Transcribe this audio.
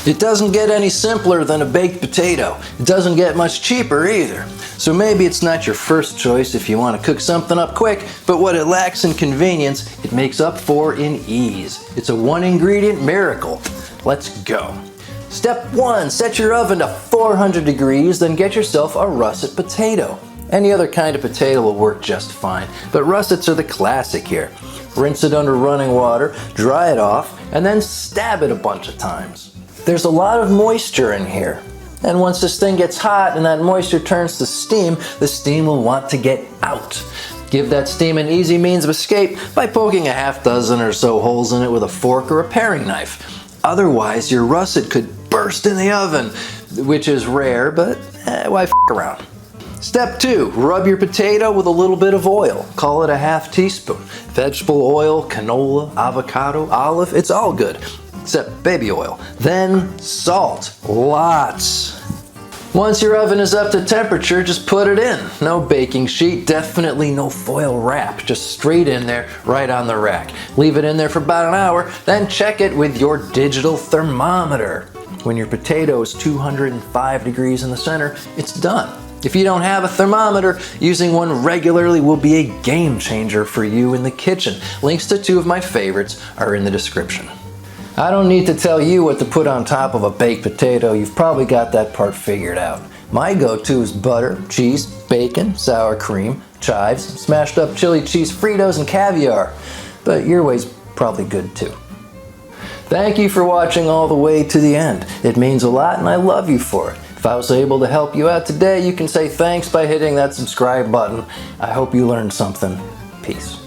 It doesn't get any simpler than a baked potato. It doesn't get much cheaper either. So maybe it's not your first choice if you want to cook something up quick, but what it lacks in convenience, it makes up for in ease. It's a one-ingredient miracle. Let's go. Step 1, set your oven to 400 degrees, then get yourself a russet potato. Any other kind of potato will work just fine, but russets are the classic here. Rinse it under running water, dry it off, and then stab it a bunch of times. There's a lot of moisture in here, and once this thing gets hot and that moisture turns to steam, the steam will want to get out. Give that steam an easy means of escape by poking a half dozen or so holes in it with a fork or a paring knife. Otherwise, your russet could burst in the oven, which is rare, but why f around? Step 2, rub your potato with a little bit of oil. Call it a half teaspoon. Vegetable oil, canola, avocado, olive, it's all good, except baby oil. Then salt, lots. Once your oven is up to temperature, just put it in. No baking sheet, definitely no foil wrap, just straight in there, right on the rack. Leave it in there for about an hour, then check it with your digital thermometer. When your potato is 205 degrees in the center, it's done. If you don't have a thermometer, using one regularly will be a game changer for you in the kitchen. Links to 2 of my favorites are in the description. I don't need to tell you what to put on top of a baked potato. You've probably got that part figured out. My go-to is butter, cheese, bacon, sour cream, chives, smashed up chili cheese Fritos, and caviar. But your way's probably good too. Thank you for watching all the way to the end. It means a lot and I love you for it. If I was able to help you out today, you can say thanks by hitting that subscribe button. I hope you learned something. Peace.